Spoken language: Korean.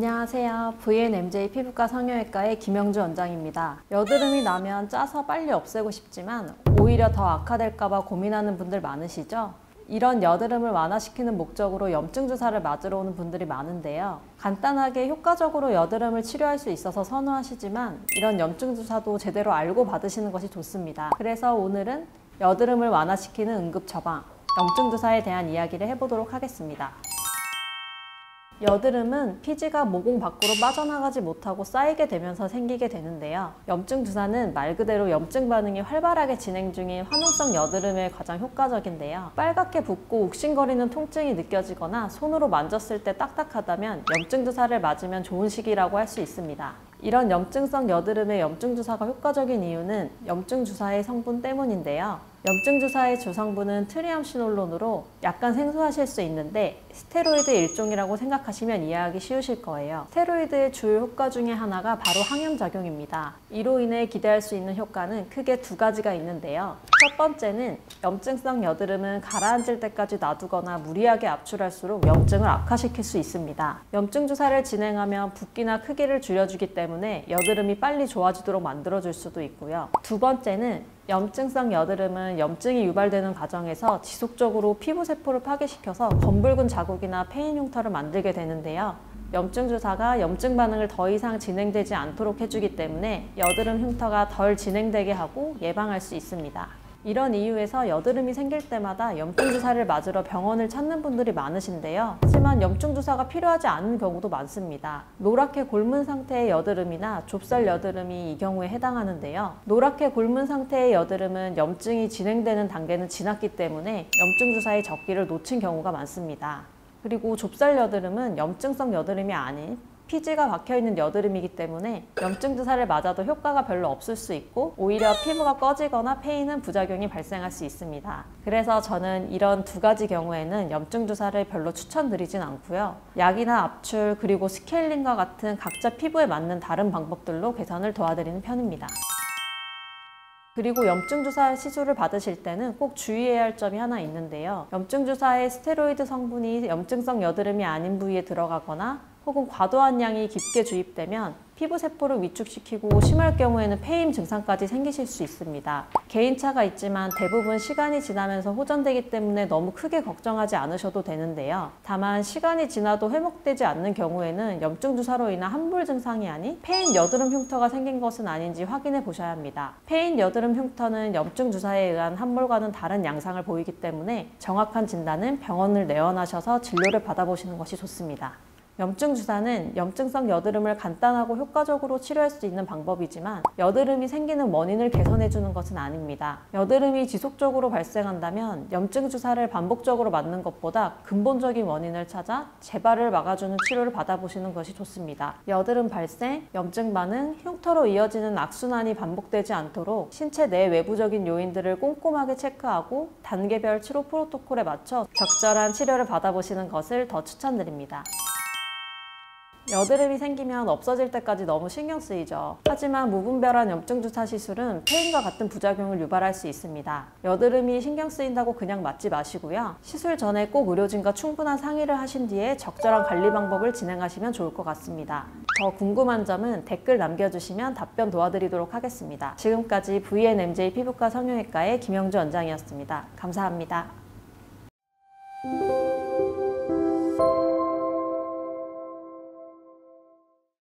안녕하세요. VNMJ 피부과 성형외과의 김영주 원장입니다. 여드름이 나면 짜서 빨리 없애고 싶지만 오히려 더 악화될까봐 고민하는 분들 많으시죠? 이런 여드름을 완화시키는 목적으로 염증 주사를 맞으러 오는 분들이 많은데요. 간단하게 효과적으로 여드름을 치료할 수 있어서 선호하시지만 이런 염증 주사도 제대로 알고 받으시는 것이 좋습니다. 그래서 오늘은 여드름을 완화시키는 응급 처방, 염증 주사에 대한 이야기를 해보도록 하겠습니다. 여드름은 피지가 모공 밖으로 빠져나가지 못하고 쌓이게 되면서 생기게 되는데요. 염증 주사는 말 그대로 염증 반응이 활발하게 진행 중인 화농성 여드름에 가장 효과적인데요. 빨갛게 붓고 욱신거리는 통증이 느껴지거나 손으로 만졌을 때 딱딱하다면 염증 주사를 맞으면 좋은 시기라고 할 수 있습니다. 이런 염증성 여드름에 염증 주사가 효과적인 이유는 염증 주사의 성분 때문인데요. 염증 주사의 주성분은 트리암시놀론으로 약간 생소하실 수 있는데 스테로이드 일종이라고 생각하시면 이해하기 쉬우실 거예요. 스테로이드의 주요 효과 중에 하나가 바로 항염작용입니다. 이로 인해 기대할 수 있는 효과는 크게 두 가지가 있는데요. 첫 번째는 염증성 여드름은 가라앉을 때까지 놔두거나 무리하게 압출할수록 염증을 악화시킬 수 있습니다. 염증 주사를 진행하면 붓기나 크기를 줄여주기 때문에 여드름이 빨리 좋아지도록 만들어줄 수도 있고요. 두 번째는 염증성 여드름은 염증이 유발되는 과정에서 지속적으로 피부세포를 파괴시켜서 검붉은 자국이나 패인 흉터를 만들게 되는데요. 염증 주사가 염증 반응을 더 이상 진행되지 않도록 해주기 때문에 여드름 흉터가 덜 진행되게 하고 예방할 수 있습니다. 이런 이유에서 여드름이 생길 때마다 염증 주사를 맞으러 병원을 찾는 분들이 많으신데요. 하지만 염증 주사가 필요하지 않은 경우도 많습니다. 노랗게 곪은 상태의 여드름이나 좁쌀 여드름이 이 경우에 해당하는데요. 노랗게 곪은 상태의 여드름은 염증이 진행되는 단계는 지났기 때문에 염증 주사의 적기를 놓친 경우가 많습니다. 그리고 좁쌀 여드름은 염증성 여드름이 아닌 피지가 박혀있는 여드름이기 때문에 염증 주사를 맞아도 효과가 별로 없을 수 있고 오히려 피부가 꺼지거나 패이는 부작용이 발생할 수 있습니다. 그래서 저는 이런 두 가지 경우에는 염증 주사를 별로 추천드리진 않고요. 약이나 압출 그리고 스케일링과 같은 각자 피부에 맞는 다른 방법들로 개선을 도와드리는 편입니다. 그리고 염증 주사 시술을 받으실 때는 꼭 주의해야 할 점이 하나 있는데요. 염증 주사의 스테로이드 성분이 염증성 여드름이 아닌 부위에 들어가거나 혹은 과도한 양이 깊게 주입되면 피부세포를 위축시키고 심할 경우에는 폐임 증상까지 생기실 수 있습니다. 개인차가 있지만 대부분 시간이 지나면서 호전되기 때문에 너무 크게 걱정하지 않으셔도 되는데요. 다만 시간이 지나도 회복되지 않는 경우에는 염증 주사로 인한 함몰 증상이 아닌 패인 여드름 흉터가 생긴 것은 아닌지 확인해 보셔야 합니다. 패인 여드름 흉터는 염증 주사에 의한 함몰과는 다른 양상을 보이기 때문에 정확한 진단은 병원을 내원하셔서 진료를 받아보시는 것이 좋습니다. 염증 주사는 염증성 여드름을 간단하고 효과적으로 치료할 수 있는 방법이지만 여드름이 생기는 원인을 개선해주는 것은 아닙니다. 여드름이 지속적으로 발생한다면 염증 주사를 반복적으로 맞는 것보다 근본적인 원인을 찾아 재발을 막아주는 치료를 받아보시는 것이 좋습니다. 여드름 발생, 염증 반응, 흉터로 이어지는 악순환이 반복되지 않도록 신체 내 외부적인 요인들을 꼼꼼하게 체크하고 단계별 치료 프로토콜에 맞춰 적절한 치료를 받아보시는 것을 더 추천드립니다. 여드름이 생기면 없어질 때까지 너무 신경 쓰이죠. 하지만 무분별한 염증 주사 시술은 패인과 같은 부작용을 유발할 수 있습니다. 여드름이 신경 쓰인다고 그냥 맞지 마시고요. 시술 전에 꼭 의료진과 충분한 상의를 하신 뒤에 적절한 관리 방법을 진행하시면 좋을 것 같습니다. 더 궁금한 점은 댓글 남겨주시면 답변 도와드리도록 하겠습니다. 지금까지 VNMJ 피부과 성형외과의 김영주 원장이었습니다. 감사합니다.